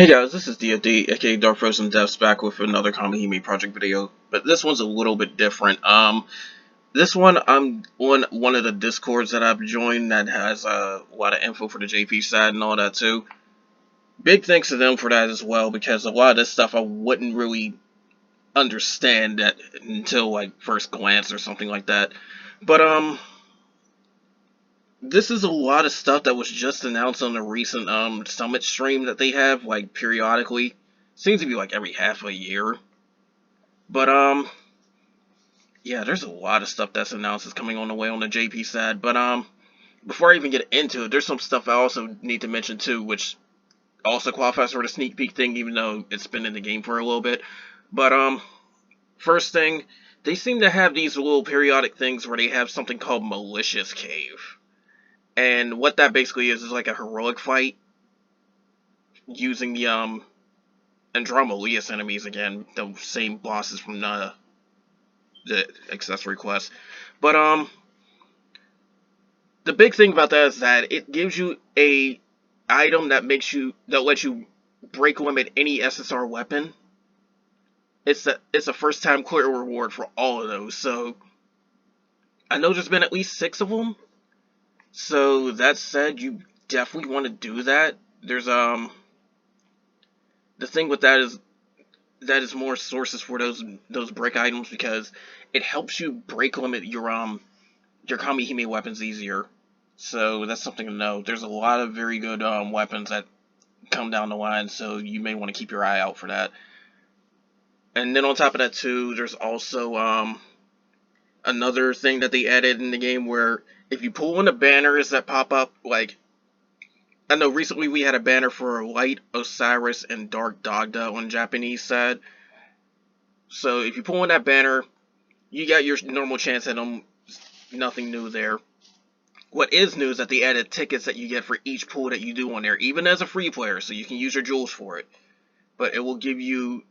Hey guys, this is DFD, aka Dark Frozen Devs, back with another Kamihime project video, but this one's a little bit different. This one I'm on one of the discords that I've joined that has a lot of info for the JP side and all that too. Big thanks to them for that as well, because a lot of this stuff I wouldn't really understand that until like first glance or something like that. But this is a lot of stuff that was just announced on the recent summit stream that they have, like periodically. Seems to be like every half a year. But yeah, there's a lot of stuff that's announced is coming on the way on the JP side. But before I even get into it, there's some stuff I also need to mention too, which also qualifies for the sneak peek thing, even though it's been in the game for a little bit. But first thing, they seem to have these little periodic things where they have something called Malicious Cave. And what that basically is like a heroic fight using the Andromalius enemies again, the same bosses from the accessory quest. But the big thing about that is that it gives you a item that lets you break limit any SSR weapon. It's a first time clear reward for all of those. So I know there's been at least 6 of them. So that said, you definitely want to do that. There's the thing with that is more sources for those break items, because it helps you break limit your Kamihime weapons easier. So that's something to know. There's a lot of very good weapons that come down the line, so you may want to keep your eye out for that. And then on top of that too, there's also another thing that they added in the game where if you pull on the banners that pop up, like I know recently we had a banner for Light Osiris and Dark Dagda on the Japanese side. So if you pull on that banner, you got your normal chance at them. Nothing new there. What is new is that they added tickets that you get for each pull that you do on there, even as a free player, so you can use your jewels for it. But it will give you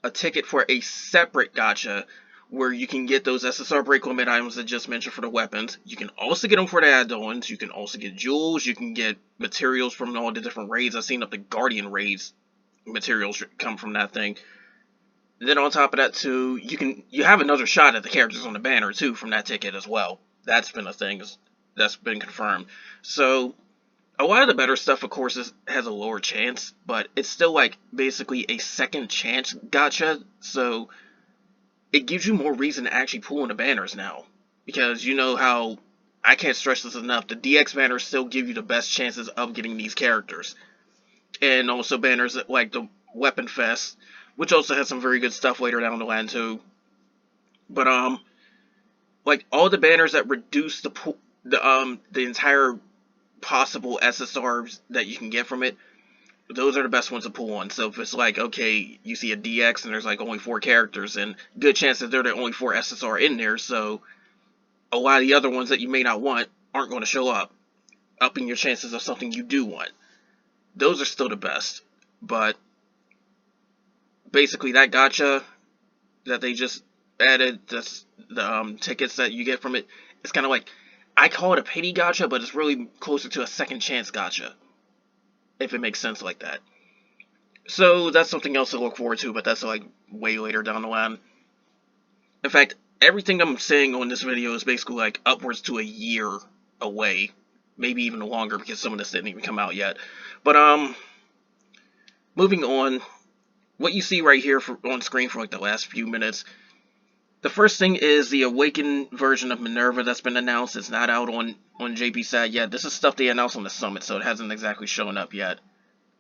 a ticket for a separate gacha where you can get those SSR break limit items that I just mentioned for the weapons. You can also get them for the add-ons. You can also get jewels. You can get materials from all the different raids. I've seen up the Guardian raids materials come from that thing. Then on top of that too, you have another shot at the characters on the banner too from that ticket as well. That's been a thing that's been confirmed. So a lot of the better stuff, of course, has a lower chance, but it's still like basically a second chance gacha. So it gives you more reason to actually pull in the banners now, because you know how I can't stress this enough. The DX banners still give you the best chances of getting these characters, and also banners like the Weapon Fest, which also has some very good stuff later down the line too. But like all the banners that reduce the entire possible SSRs that you can get from it, those are the best ones to pull on. So if it's like, okay, you see a DX and there's like only 4 characters, and good chance that they're the only 4 SSR in there, so a lot of the other ones that you may not want aren't going to show up, upping your chances of something you do want. Those are still the best. But basically that gacha that they just added, that's the tickets that you get from it, it's kind of like, I call it a pity gacha, but it's really closer to a second chance gacha, if it makes sense like that. So that's something else to look forward to, but that's like way later down the line. In fact, everything I'm saying on this video is basically like upwards to a year away, maybe even longer, because some of this didn't even come out yet. But moving on, what you see right here on screen for like the last few minutes, the first thing is the Awakened version of Minerva that's been announced. It's not out on JP side yet. This is stuff they announced on the summit, so it hasn't exactly shown up yet.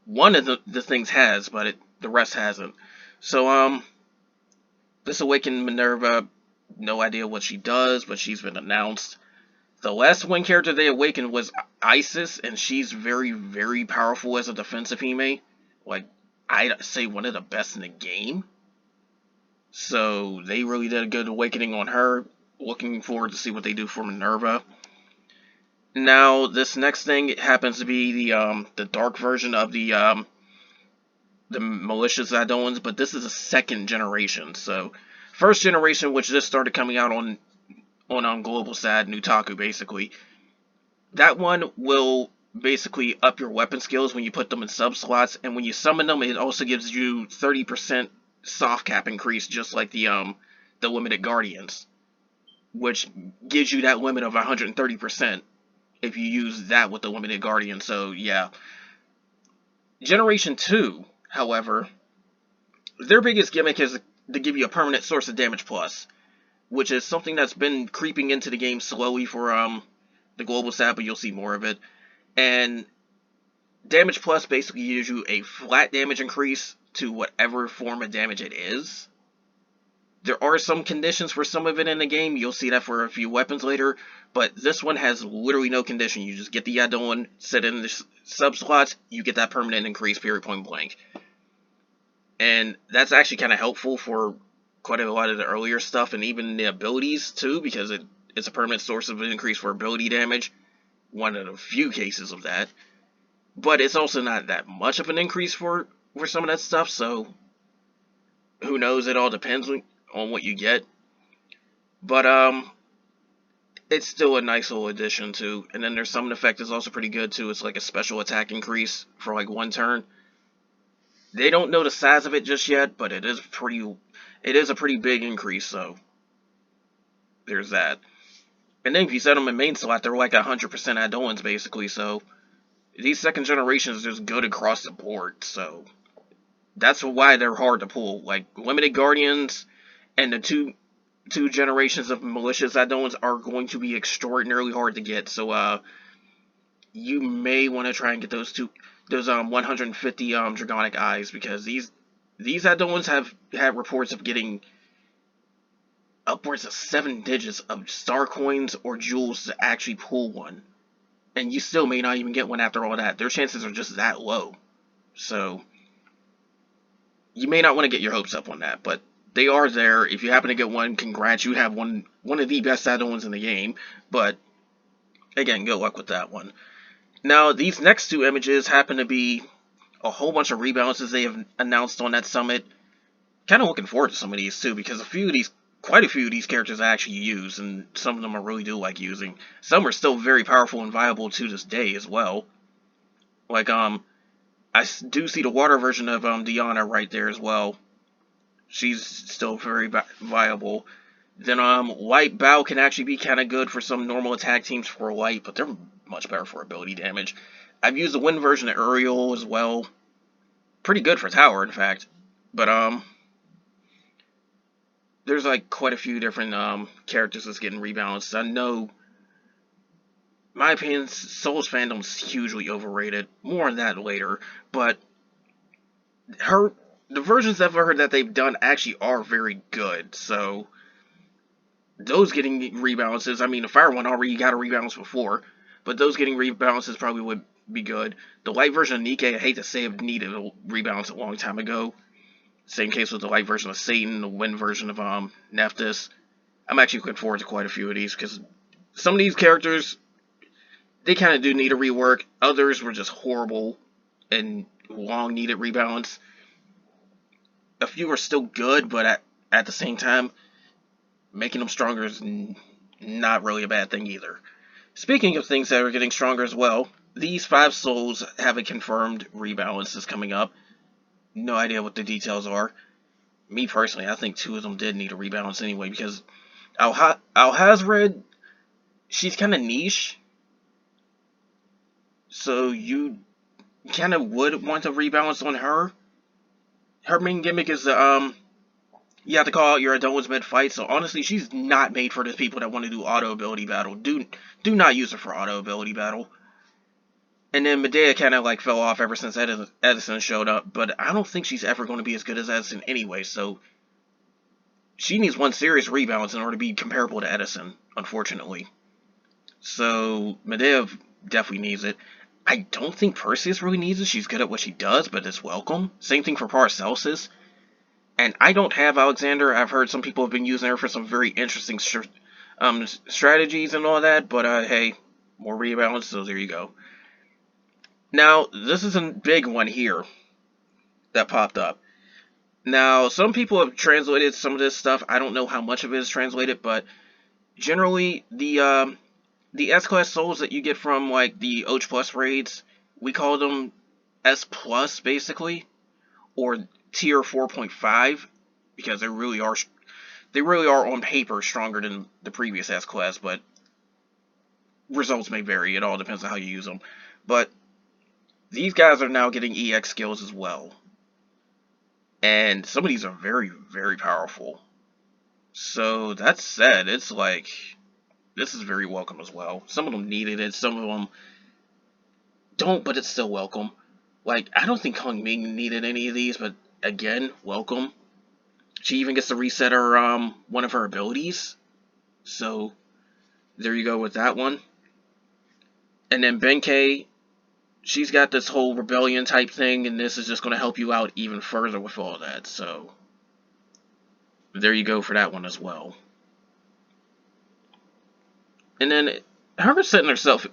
One of the things has, but the rest hasn't. So this Awakened Minerva, no idea what she does, but she's been announced. The last one character they awakened was Isis, and she's very, very powerful as a defensive Hime. Like, I'd say one of the best in the game. So they really did a good awakening on her. Looking forward to see what they do for Minerva. Now, this next thing happens to be the dark version of the malicious add-ons, but this is a second generation. So, first generation, which just started coming out on global side, Nutaku basically. That one will basically up your weapon skills when you put them in sub slots, and when you summon them, it also gives you 30% soft cap increase, just like the limited guardians, which gives you that limit of 130% if you use that with the limited guardian. So yeah, Generation 2, however, their biggest gimmick is to give you a permanent source of damage plus, which is something that's been creeping into the game slowly for the global stat, but you'll see more of it. And damage plus basically gives you a flat damage increase to whatever form of damage it is. There are some conditions for some of it in the game. You'll see that for a few weapons later. But this one has literally no condition. You just get the add-on, set in the sub slots, you get that permanent increase, period, point blank. And that's actually kind of helpful for quite a lot of the earlier stuff, and even the abilities too, because it's a permanent source of increase for ability damage. One of the few cases of that. But it's also not that much of an increase for some of that stuff, so who knows, it all depends on what you get. But it's still a nice little addition too. And then their summon effect is also pretty good too. It's like a special attack increase for like one turn. They don't know the size of it just yet, but it is a pretty big increase, so there's that. And then if you set them in main slot, they're like 100% add-ons basically, so these second generations are just good across the board, so that's why they're hard to pull. Like, limited guardians and the two generations of malicious add-ons are going to be extraordinarily hard to get, so you may want to try and get those 150 Dragonic Eyes, because these add-ons have had reports of getting upwards of 7 digits of star coins or jewels to actually pull one. And you still may not even get one after all that. Their chances are just that low. So, you may not want to get your hopes up on that, but they are there. If you happen to get one, congrats, you have one of the best add-ons in the game. But, again, good luck with that one. Now, these next two images happen to be a whole bunch of rebalances they have announced on that summit. Kind of looking forward to some of these too, because quite a few of these characters I actually use, and some of them I really do like using. Some are still very powerful and viable to this day as well. Like, I do see the water version of Diana right there as well. She's still very viable. Then Light Bow can actually be kind of good for some normal attack teams for Light, but they're much better for ability damage. I've used the Wind version of Uriel as well. Pretty good for Tower, in fact. But there's like quite a few different characters that's getting rebalanced. I know, my opinion, Souls fandom's hugely overrated. More on that later. But the versions I've heard that they've done actually are very good. So those getting rebalances, I mean, the Fire one already got a rebalance before, but those getting rebalances probably would be good. The Light version of Nikke, I hate to say it, needed a rebalance a long time ago. Same case with the Light version of Satan, the Wind version of Nephthys. I'm actually looking forward to quite a few of these, because some of these characters, they kind of do need a rework. Others were just horrible and long needed rebalance. A few are still good, but at the same time, making them stronger is not really a bad thing either. Speaking of things that are getting stronger as well, these 5 souls have a confirmed rebalance that's coming up. No idea what the details are. Me personally, I think 2 of them did need a rebalance anyway, because Alhazred, she's kind of niche, so you kind of would want a rebalance on her. Her main gimmick is you have to call out your add-ons mid-fight, so honestly, she's not made for the people that want to do auto-ability battle. Do not use her for auto-ability battle. And then Medea kind of like fell off ever since Edison showed up, but I don't think she's ever going to be as good as Edison anyway, so she needs one serious rebalance in order to be comparable to Edison, unfortunately. So Medea definitely needs it. I don't think Perseus really needs it. She's good at what she does, but it's welcome. Same thing for Paracelsus. And I don't have Alexander. I've heard some people have been using her for some very interesting strategies and all that, but hey, more rebalance, so there you go. Now, this is a big one here that popped up. Now, some people have translated some of this stuff. I don't know how much of it is translated, but generally, the the S-Class Souls that you get from, like, the OH Plus raids, we call them S Plus, basically, or Tier 4.5, because they really are on paper stronger than the previous S-Class, but results may vary. It all depends on how you use them. But these guys are now getting EX skills as well. And some of these are very, very powerful. So, that said, it's like, this is very welcome as well. Some of them needed it, some of them don't, but it's still welcome. Like, I don't think Kamihime needed any of these, but again, welcome. She even gets to reset her, one of her abilities. So, there you go with that one. And then Benkei, she's got this whole rebellion type thing, and this is just going to help you out even further with all that. So, there you go for that one as well. And then her setting herself,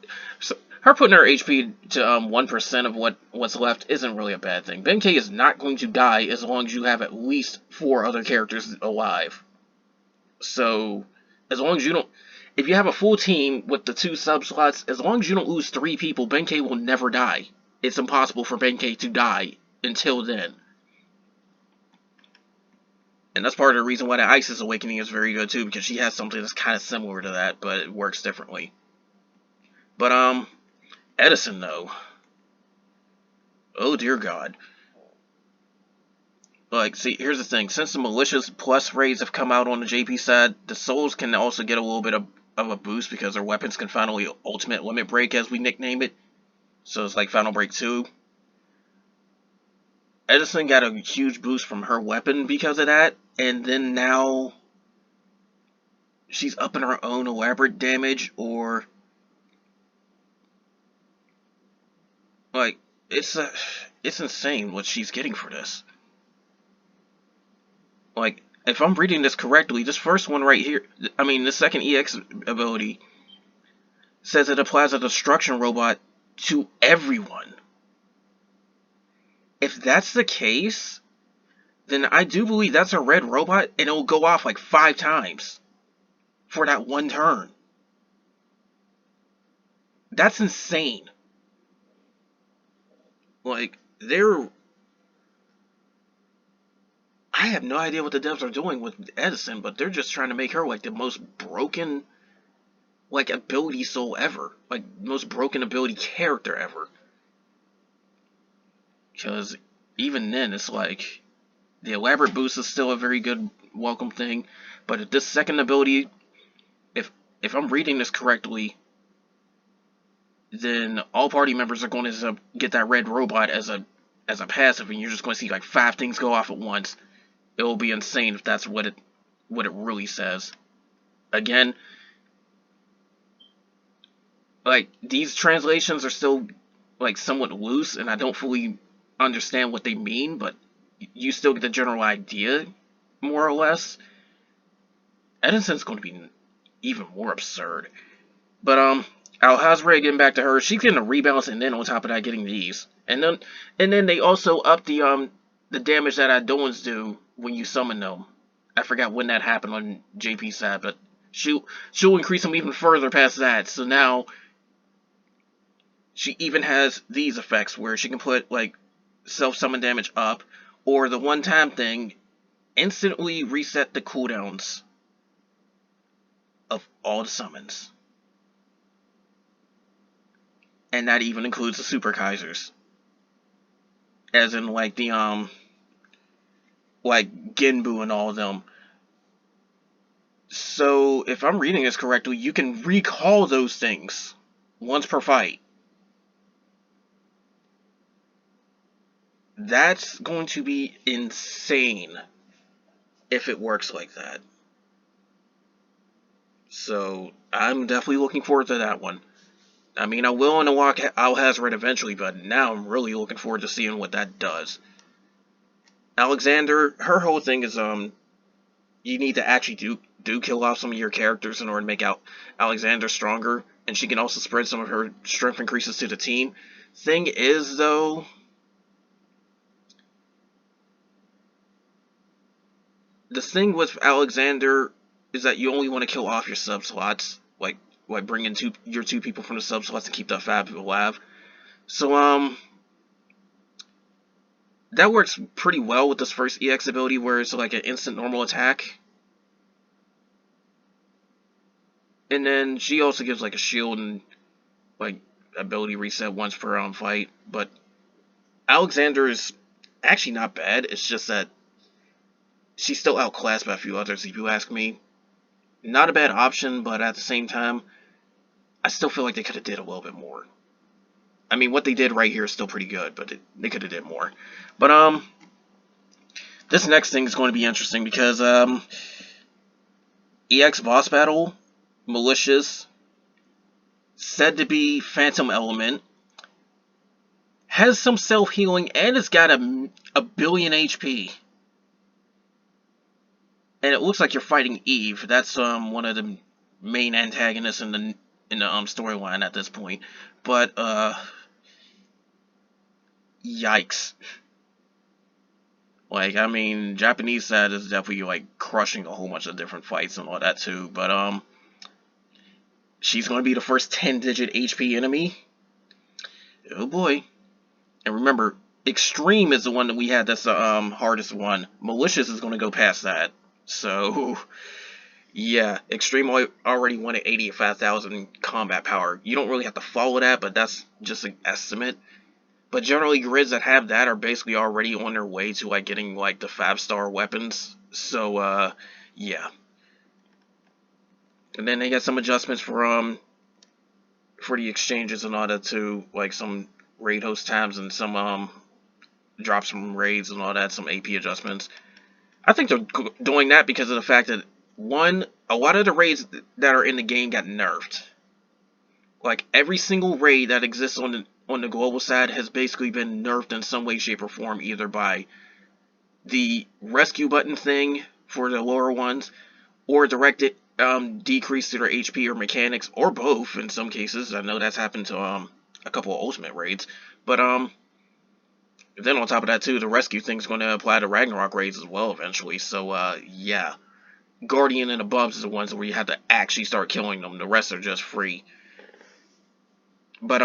her putting her HP to 1% of what's left isn't really a bad thing. Benkei is not going to die as long as you have at least 4 other characters alive. So, as long as you don't, if you have a full team with the 2 sub slots, as long as you don't lose 3 people, Benkei will never die. It's impossible for Benkei to die until then. And that's part of the reason why the Isis Awakening is very good too, because she has something that's kind of similar to that, but it works differently. But, Edison, though. Oh, dear God. Like, see, here's the thing. Since the Malicious Plus raids have come out on the JP side, the Souls can also get a little bit of a boost because their weapons can finally Ultimate Limit Break, as we nickname it. So it's like Final Break 2. Edison got a huge boost from her weapon because of that, and then now she's upping her own elaborate damage, or like, it's insane what she's getting for this. Like, if I'm reading this correctly, this first one right here, I mean, the second EX ability says it applies a destruction robot to everyone. If that's the case, then I do believe that's a red robot, and it'll go off like 5 times for that one turn. That's insane. Like, I have no idea what the devs are doing with Edison, but they're just trying to make her like the most broken, like, ability soul ever. Like, most broken ability character ever. Because even then, it's like, the elaborate boost is still a very good welcome thing, but if this second ability, if I'm reading this correctly, then all party members are going to get that red robot as a passive, and you're just going to see like 5 things go off at once. It will be insane if that's what it really says. Again, like, these translations are still like somewhat loose, and I don't fully understand what they mean, but you still get the general idea, more or less. Edison's going to be even more absurd. But, Alhazred, getting back to her, she's getting a rebalance, and then on top of that, getting these. And then they also up the damage that Idoans do when you summon them. I forgot when that happened on JP side, but she'll increase them even further past that. So now she even has these effects where she can put like self-summon damage up, or the one-time thing, instantly reset the cooldowns of all the summons. And that even includes the Super Kaisers. As in, like, the, like, Genbu and all of them. So, if I'm reading this correctly, you can recall those things once per fight. That's going to be insane if it works like that. So, I'm definitely looking forward to that one. I mean, I will unlock Alhazred eventually, but now I'm really looking forward to seeing what that does. Alexander, her whole thing is, you need to actually do kill off some of your characters in order to make Alexander stronger, and she can also spread some of her strength increases to the team. Thing is, though, the thing with Alexander is that you only want to kill off your sub slots. Like, like bring in your two people from the sub-slots and keep the fab alive. So that works pretty well with this first EX ability, where it's like an instant normal attack. And then she also gives like a shield and like ability reset once per fight. But Alexander is actually not bad. It's just that she's still outclassed by a few others, if you ask me. Not a bad option, but at the same time, I still feel like they could have did a little bit more. I mean, what they did right here is still pretty good, but they could have did more. But this next thing is going to be interesting because EX boss battle, malicious, said to be Phantom Element, has some self-healing, and it's got a billion HP. And it looks like you're fighting Eve. That's one of the main antagonists in the storyline at this point. But yikes. Like, I mean, Japanese side is definitely like crushing a whole bunch of different fights and all that too. But she's going to be the first 10-digit HP enemy. Oh boy. And remember, Extreme is the one that we had that's the hardest one. Malicious is going to go past that. So, yeah, Extreme already won at 85,000 combat power. You don't really have to follow that, but that's just an estimate. But generally, grids that have that are basically already on their way to like getting like the 5-star weapons. So, yeah. And then they got some adjustments for the exchanges and all that too, like some raid host tabs and some drops from raids and all that, some AP adjustments. I think they're doing that because of the fact that, one, a lot of the raids that are in the game got nerfed. Like, every single raid that exists on the global side has basically been nerfed in some way, shape, or form, either by the rescue button thing for the lower ones, or directed decrease to their HP or mechanics, or both in some cases. I know that's happened to a couple of Ultimate raids. But then on top of that too, the rescue thing's going to apply to Ragnarok raids as well eventually. So yeah, Guardian and above are the ones where you have to actually start killing them. The rest are just free. But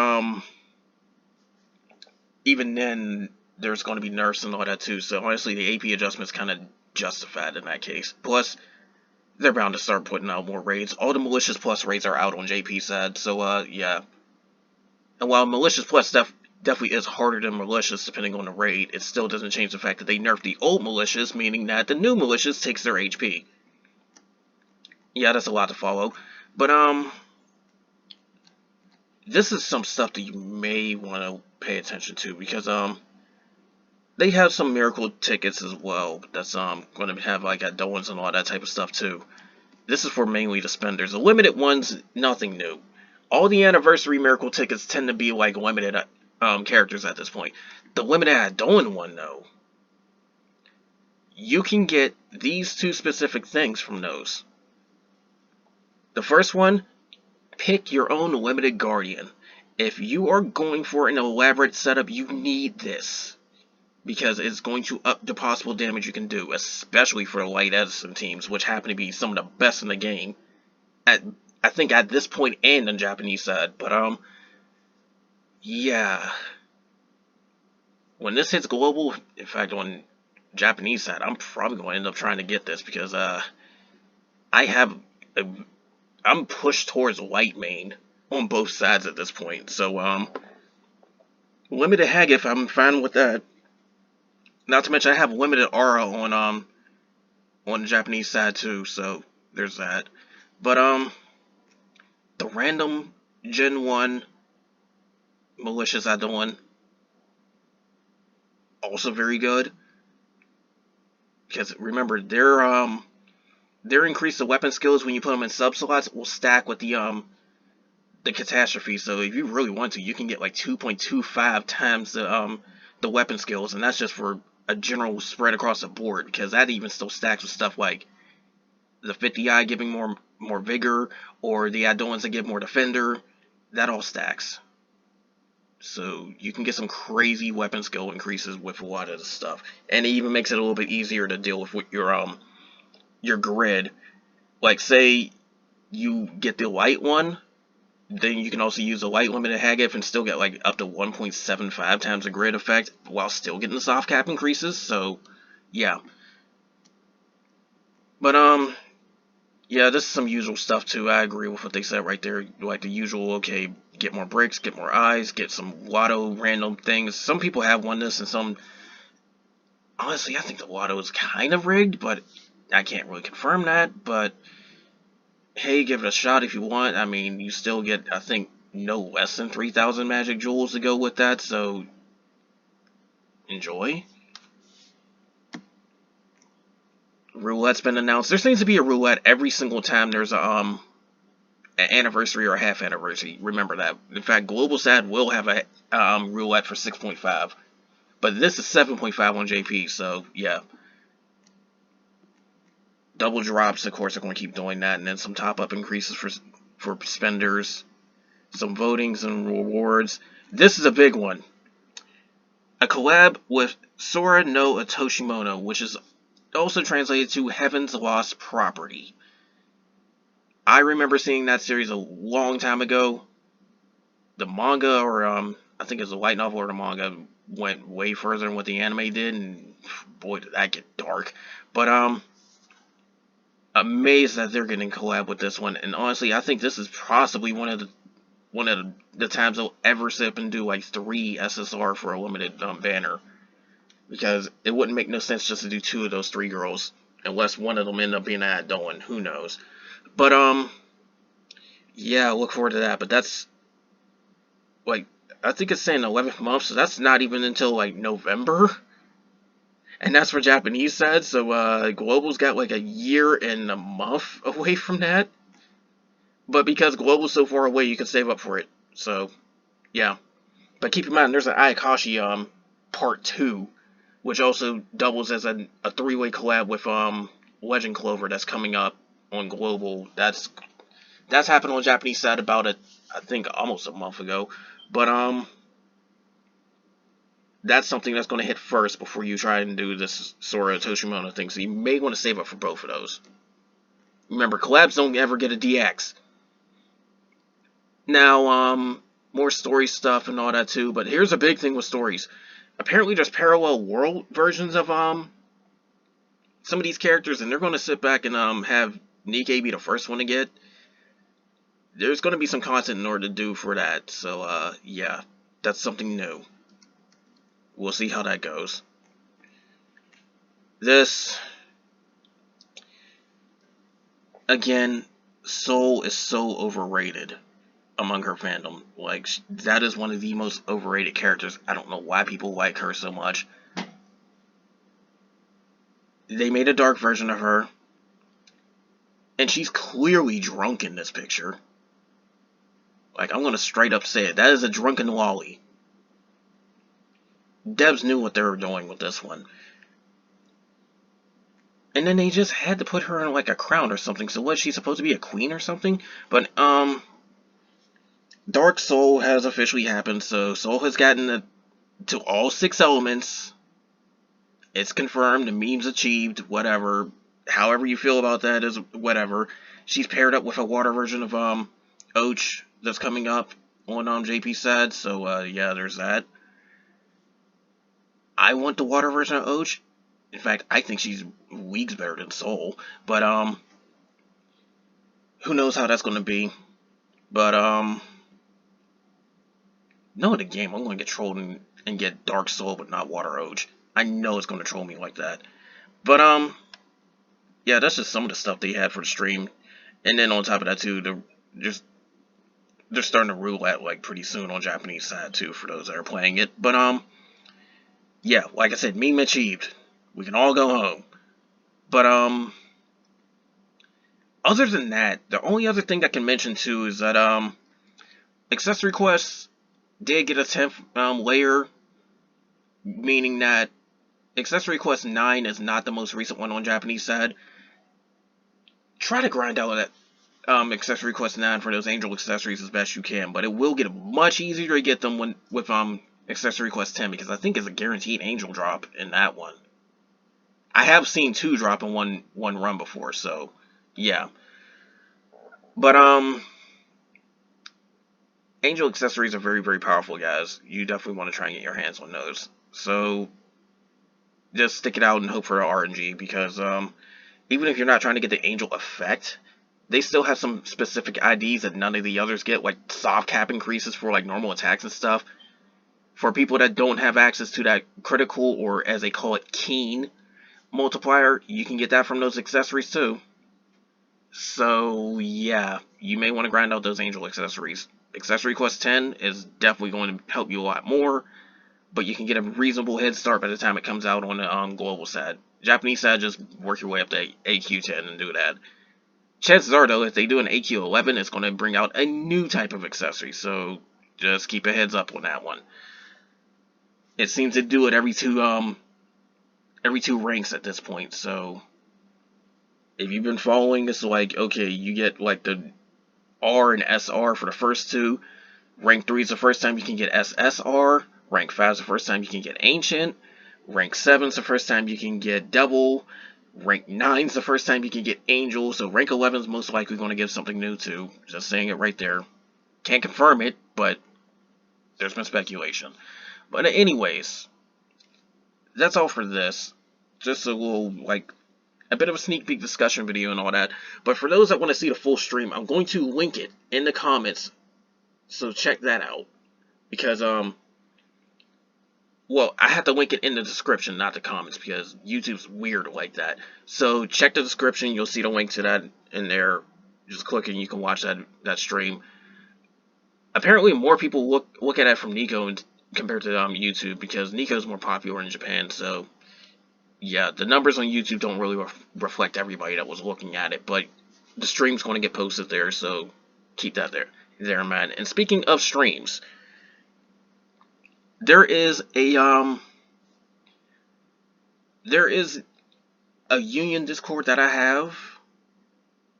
even then, there's going to be nerfs and all that too. So honestly, the AP adjustment's kind of justified in that case. Plus, they're bound to start putting out more raids. All the Malicious Plus raids are out on JP side. So yeah. And while Malicious Plus definitely is harder than Malicious depending on the raid, it still doesn't change the fact that they nerfed the old Malicious, meaning that the new Malicious takes their HP. Yeah, that's a lot to follow. But this is some stuff that you may want to pay attention to, because they have some miracle tickets as well that's going to have like add-ons and all that type of stuff too. This is for mainly the spenders. The limited ones, nothing new. All the anniversary miracle tickets tend to be like limited characters at this point. The limited add-on one though, you can get these two specific things from those. The first one, pick your own limited guardian. If you are going for an elaborate setup, you need this, because it's going to up the possible damage you can do, especially for the light Edison teams, which happen to be some of the best in the game. I think at this point and on the Japanese side. But yeah. When this hits global, in fact on Japanese side, I'm probably going to end up trying to get this, because I'm pushed towards white main on both sides at this point. So limited Hagif, I'm fine with that. Not to mention I have limited aura on the Japanese side too, so there's that. But the random Gen 1 malicious add-on, also very good. Because remember, their increase of weapon skills when you put them in sub slots will stack with the catastrophe. So if you really want to, you can get like 2.25 times the weapon skills, and that's just for a general spread across the board, because that even still stacks with stuff like the 50i giving more vigor, or the add-ons that give more defender. That all stacks. So you can get some crazy weapon skill increases with a lot of this stuff, and it even makes it a little bit easier to deal with your grid. Like, say you get the light one, then you can also use a light limited Hagif and still get like up to 1.75 times the grid effect while still getting the soft cap increases. So yeah. But yeah, this is some usual stuff too. I agree with what they said right there. Like the usual, okay, get more bricks, get more eyes, get some Watto random things. Some people have won this and some, honestly, I think the Watto is kind of rigged, but I can't really confirm that. But hey, give it a shot if you want. I mean, you still get, I think, no less than 3,000 magic jewels to go with that, so enjoy. Roulette's been announced. There seems to be a roulette every single time there's an anniversary or a half anniversary. Remember that. In fact, Global Sad will have a roulette for 6.5, but this is 7.5 on JP. So yeah, double drops. Of course, are going to keep doing that, and then some top up increases for spenders, some votings and rewards. This is a big one. A collab with Sora no Atoshimono, which is also translated to Heaven's Lost Property. I remember seeing that series a long time ago. The manga, or I think it's a light novel or the manga, went way further than what the anime did, and boy, did that get dark. But amazed that they're getting collab with this one, and honestly, I think this is possibly one of the times they'll ever sit up and do like 3 SSR for a limited banner. Because it wouldn't make no sense just to do 2 of those 3 girls, unless one of them end up being an Doan. Who knows? But yeah, look forward to that. But that's like, I think it's saying 11th month, so that's not even until like November, and that's for Japanese side. So Global's got like a year and a month away from that. But because Global's so far away, you can save up for it. So yeah. But keep in mind, there's an Akashi part 2, which also doubles as a 3-way collab with Legend Clover that's coming up on Global. That's happened on Japanese side about I think almost a month ago. But that's something that's going to hit first before you try and do this Sora Toshimono thing. So you may want to save up for both of those. Remember, collabs don't ever get a DX. Now, more story stuff and all that too. But here's a big thing with stories. Apparently, there's parallel world versions of some of these characters, and they're going to sit back and have Nikkei be the first one to get. There's going to be some content in order to do for that. So yeah, that's something new. We'll see how that goes. This, again, Soul is so overrated among her fandom. Like, that is one of the most overrated characters. I don't know why people like her so much. They made a dark version of her, and she's clearly drunk in this picture. Like, I'm gonna straight up say it. That is a drunken lolly. Devs knew what they were doing with this one. And then they just had to put her in like a crown or something. So was she supposed to be a queen or something? But Dark Soul has officially happened. So Soul has gotten to all 6 elements. It's confirmed. The meme's achieved. Whatever. However you feel about that is whatever. She's paired up with a water version of Och that's coming up on JP side. So yeah, there's that. I want the water version of Och. In fact, I think she's weeks better than Soul. But who knows how that's gonna be. But no, the game, I'm gonna get trolled and get Dark Soul but not Water Och. I know it's gonna troll me like that. But yeah, that's just some of the stuff they had for the stream. And then on top of that too, they're starting to roulette like pretty soon on Japanese side too for those that are playing it. But yeah, like I said, meme achieved. We can all go home. But other than that, the only other thing I can mention too is that accessory quests did get a 10th layer, meaning that accessory quest 9 is not the most recent one on Japanese side. Try to grind out that accessory quest 9 for those angel accessories as best you can, but it will get much easier to get them with accessory quest 10, because I think it's a guaranteed angel drop in that one. I have seen 2 drop in one run before, so yeah. But Angel accessories are very, very powerful, guys. You definitely want to try and get your hands on those. So just stick it out and hope for an RNG, because even if you're not trying to get the angel effect, they still have some specific IDs that none of the others get, like soft cap increases for like normal attacks and stuff. For people that don't have access to that critical, or as they call it, keen multiplier, you can get that from those accessories too. So yeah, you may want to grind out those angel accessories. Accessory quest 10 is definitely going to help you a lot more, but you can get a reasonable head start by the time it comes out on the global side. Japanese side, just work your way up to AQ10 and do that. Chances are, though, if they do an AQ11, it's going to bring out a new type of accessory, so just keep a heads up on that one. It seems to do it every two ranks at this point, so if you've been following, it's like, okay, you get like the R and SR for the first two. Rank 3 is the first time you can get SSR. Rank 5 is the first time you can get Ancient. Rank 7 is the first time you can get Double. Rank 9 is the first time you can get Angel. So rank 11 is most likely going to give something new too. Just saying it right there. Can't confirm it, but there's been speculation. But anyways, that's all for this. Just a little, like, a bit of a sneak peek discussion video and all that. But for those that want to see the full stream, I'm going to link it in the comments. So check that out. Because, well, I have to link it in the description, not the comments, because YouTube's weird like that. So check the description, you'll see the link to that in there. Just click and you can watch that stream. Apparently more people look at it from Nico compared to YouTube, because Nico's more popular in Japan, so yeah, the numbers on YouTube don't really reflect everybody that was looking at it, but the stream's going to get posted there, so keep that there in mind. And speaking of streams, there is a Union Discord that I have,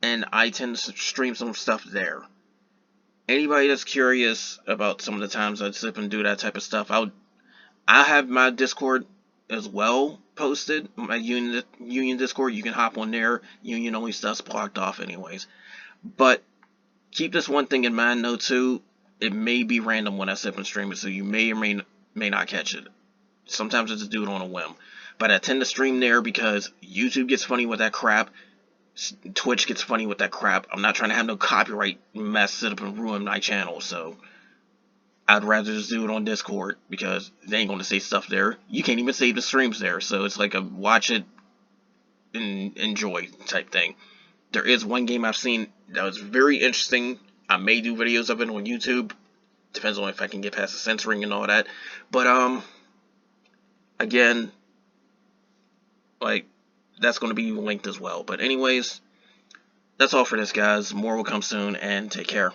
and I tend to stream some stuff there. Anybody that's curious about some of the times I sit and do that type of stuff, I have my Discord as well posted. My Union Discord, you can hop on there. Union only stuff's blocked off anyways. But keep this one thing in mind though too. It may be random when I sit and stream it, so you may or may not catch it. Sometimes I just do it on a whim. But I tend to stream there because YouTube gets funny with that crap. Twitch gets funny with that crap. I'm not trying to have no copyright mess sit up and ruin my channel, so I'd rather just do it on Discord, because they ain't gonna say stuff there. You can't even save the streams there, so it's like a watch it and enjoy type thing. There is one game I've seen that was very interesting. I may do videos of it on YouTube. Depends on if I can get past the censoring and all that. But again, like, that's going to be linked as well. But anyways, that's all for this, guys. More will come soon, and take care.